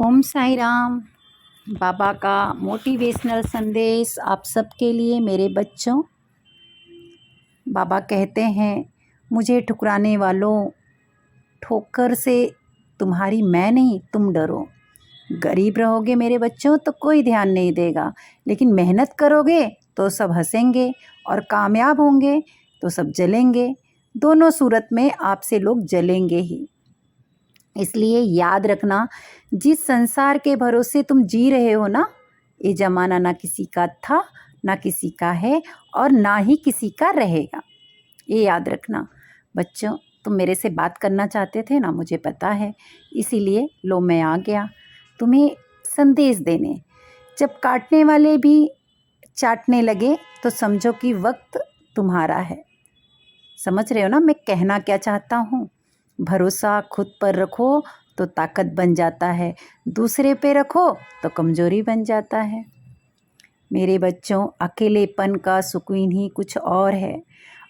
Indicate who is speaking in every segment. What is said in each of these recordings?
Speaker 1: ओम साई राम। बाबा का मोटिवेशनल संदेश आप सबके लिए मेरे बच्चों। बाबा कहते हैं, मुझे ठुकराने वालों, ठोकर से तुम्हारी मैं नहीं तुम डरो। गरीब रहोगे मेरे बच्चों तो कोई ध्यान नहीं देगा, लेकिन मेहनत करोगे तो सब हंसेंगे, और कामयाब होंगे तो सब जलेंगे। दोनों सूरत में आपसे लोग जलेंगे ही। इसलिए याद रखना, जिस संसार के भरोसे तुम जी रहे हो ना, ये ज़माना ना किसी का था, ना किसी का है, और ना ही किसी का रहेगा। ये याद रखना बच्चों। तुम मेरे से बात करना चाहते थे ना, मुझे पता है, इसीलिए लो मैं आ गया तुम्हें संदेश देने। जब काटने वाले भी चाटने लगे तो समझो कि वक्त तुम्हारा है। समझ रहे हो ना मैं कहना क्या चाहता हूँ? भरोसा खुद पर रखो तो ताकत बन जाता है, दूसरे पे रखो तो कमज़ोरी बन जाता है। मेरे बच्चों, अकेलेपन का सुकून ही कुछ और है।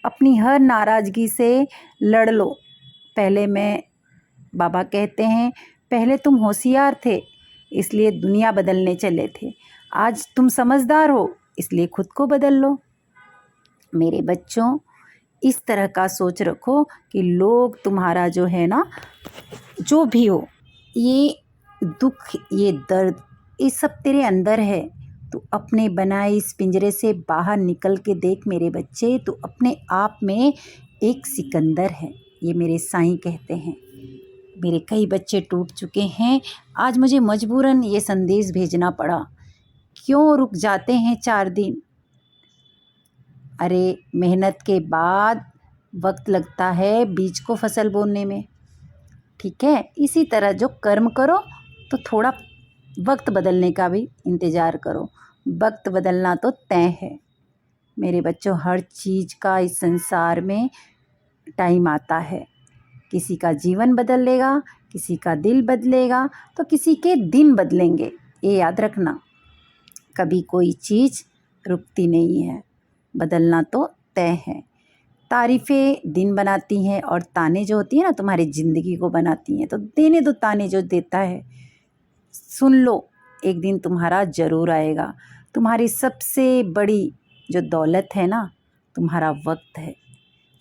Speaker 1: अपनी हर नाराज़गी से लड़ लो। बाबा कहते हैं, पहले तुम होशियार थे इसलिए दुनिया बदलने चले थे, आज तुम समझदार हो इसलिए खुद को बदल लो। मेरे बच्चों, इस तरह का सोच रखो कि लोग तुम्हारा जो है ना, जो भी हो, ये दुख, ये दर्द, ये सब तेरे अंदर है। तो अपने बनाए इस पिंजरे से बाहर निकल के देख मेरे बच्चे, तो अपने आप में एक सिकंदर है, ये मेरे साईं कहते हैं। मेरे कई बच्चे टूट चुके हैं, आज मुझे मजबूरन ये संदेश भेजना पड़ा। क्यों रुक जाते हैं 4 दिन? अरे मेहनत के बाद वक्त लगता है बीज को फसल बोने में, ठीक है? इसी तरह जो कर्म करो तो थोड़ा वक्त बदलने का भी इंतज़ार करो। वक्त बदलना तो तय है मेरे बच्चों। हर चीज़ का इस संसार में टाइम आता है। किसी का जीवन बदलेगा, किसी का दिल बदलेगा, तो किसी के दिन बदलेंगे। ये याद रखना, कभी कोई चीज़ रुकती नहीं है, बदलना तो तय है। तारीफ़ें दिन बनाती हैं और ताने जो होती हैं ना, तुम्हारी ज़िंदगी को बनाती हैं। तो देने दो ताने जो देता है, सुन लो, एक दिन तुम्हारा ज़रूर आएगा। तुम्हारी सबसे बड़ी जो दौलत है ना, तुम्हारा वक्त है।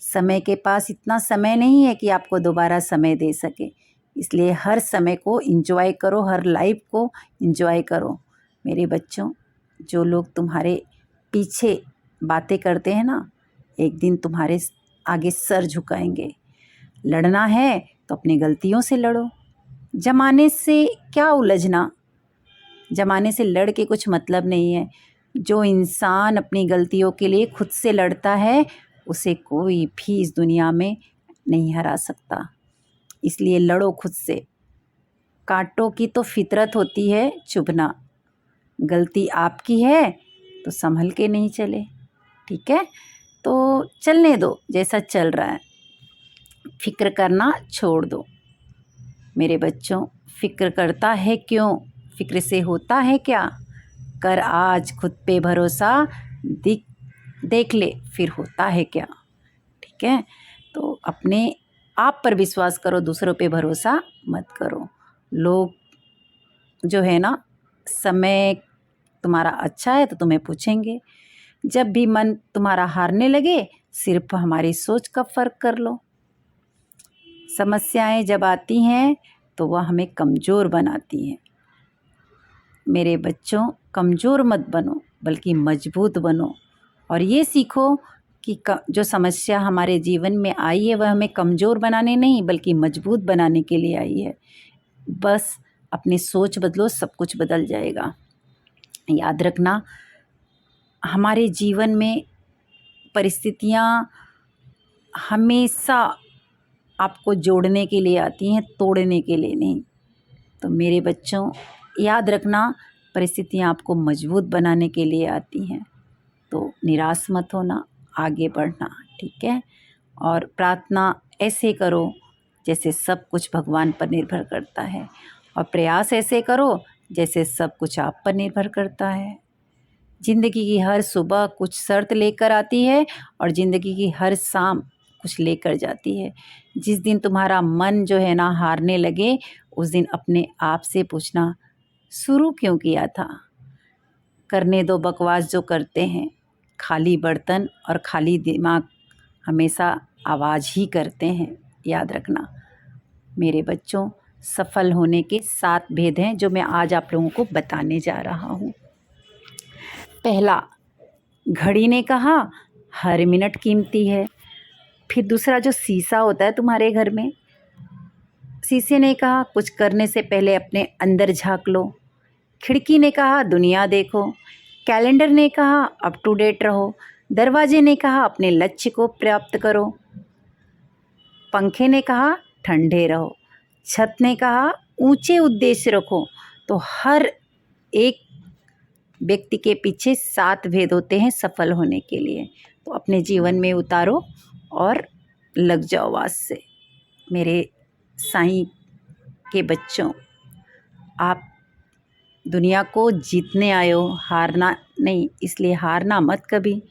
Speaker 1: समय के पास इतना समय नहीं है कि आपको दोबारा समय दे सके, इसलिए हर समय को एंजॉय करो, हर लाइफ को एंजॉय करो मेरे बच्चों। जो लोग तुम्हारे पीछे बातें करते हैं ना, एक दिन तुम्हारे आगे सर झुकाएंगे। लड़ना है तो अपनी गलतियों से लड़ो। ज़माने से क्या उलझना, ज़माने से लड़ के कुछ मतलब नहीं है। जो इंसान अपनी गलतियों के लिए खुद से लड़ता है, उसे कोई भी इस दुनिया में नहीं हरा सकता। इसलिए लड़ो खुद से। कांटों की तो फितरत होती है चुभना। गलती आपकी है तो संभल के नहीं चले, ठीक है? तो चलने दो जैसा चल रहा है, फिक्र करना छोड़ दो मेरे बच्चों। फिक्र करता है क्यों? फिक्र से होता है क्या? कर आज खुद पे भरोसा, देख ले फिर होता है क्या, ठीक है? तो अपने आप पर विश्वास करो, दूसरों पे भरोसा मत करो। लोग जो है ना, समय तुम्हारा अच्छा है तो तुम्हें पूछेंगे। जब भी मन तुम्हारा हारने लगे, सिर्फ हमारी सोच का फ़र्क कर लो। समस्याएं जब आती हैं तो वह हमें कमज़ोर बनाती हैं मेरे बच्चों। कमज़ोर मत बनो, बल्कि मजबूत बनो। और ये सीखो कि जो समस्या हमारे जीवन में आई है, वह हमें कमज़ोर बनाने नहीं, बल्कि मजबूत बनाने के लिए आई है। बस अपनी सोच बदलो, सब कुछ बदल जाएगा। याद रखना, हमारे जीवन में परिस्थितियाँ हमेशा आपको जोड़ने के लिए आती हैं, तोड़ने के लिए नहीं। तो मेरे बच्चों, याद रखना, परिस्थितियाँ आपको मजबूत बनाने के लिए आती हैं। तो निराश मत होना, आगे बढ़ना, ठीक है? और प्रार्थना ऐसे करो जैसे सब कुछ भगवान पर निर्भर करता है, और प्रयास ऐसे करो जैसे सब कुछ आप पर निर्भर करता है। ज़िंदगी की हर सुबह कुछ शर्त लेकर आती है, और ज़िंदगी की हर शाम कुछ लेकर जाती है। जिस दिन तुम्हारा मन जो है ना हारने लगे, उस दिन अपने आप से पूछना, शुरू क्यों किया था। करने दो बकवास जो करते हैं, खाली बर्तन और खाली दिमाग हमेशा आवाज़ ही करते हैं। याद रखना मेरे बच्चों, सफल होने के 7 भेद हैं जो मैं आज आप लोगों को बताने जा रहा हूँ। पहला, घड़ी ने कहा हर मिनट कीमती है। फिर दूसरा, जो शीशा होता है तुम्हारे घर में, शीशे ने कहा कुछ करने से पहले अपने अंदर झांक लो। खिड़की ने कहा दुनिया देखो। कैलेंडर ने कहा अप टू डेट रहो। दरवाजे ने कहा अपने लक्ष्य को प्राप्त करो। पंखे ने कहा ठंडे रहो। छत ने कहा ऊंचे उद्देश्य रखो। तो हर एक व्यक्ति के पीछे 7 भेद होते हैं सफल होने के लिए। तो अपने जीवन में उतारो और लग जाओ आज से। मेरे साईं के बच्चों, आप दुनिया को जीतने आए हो, हारना नहीं, इसलिए हारना मत कभी।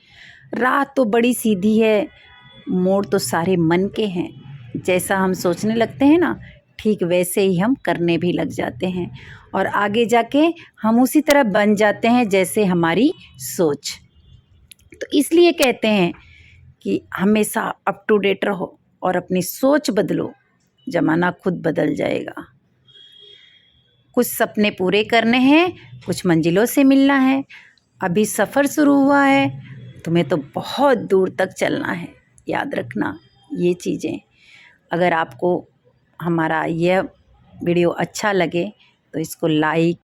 Speaker 1: राह तो बड़ी सीधी है, मोड़ तो सारे मन के हैं। जैसा हम सोचने लगते हैं ना, ठीक वैसे ही हम करने भी लग जाते हैं और आगे जाके हम उसी तरह बन जाते हैं जैसे हमारी सोच। तो इसलिए कहते हैं कि हमेशा अप टू डेट रहो और अपनी सोच बदलो, ज़माना खुद बदल जाएगा। कुछ सपने पूरे करने हैं, कुछ मंजिलों से मिलना है। अभी सफ़र शुरू हुआ है, तुम्हें तो बहुत दूर तक चलना है। याद रखना ये चीज़ें। अगर आपको हमारा यह वीडियो अच्छा लगे तो इसको लाइक,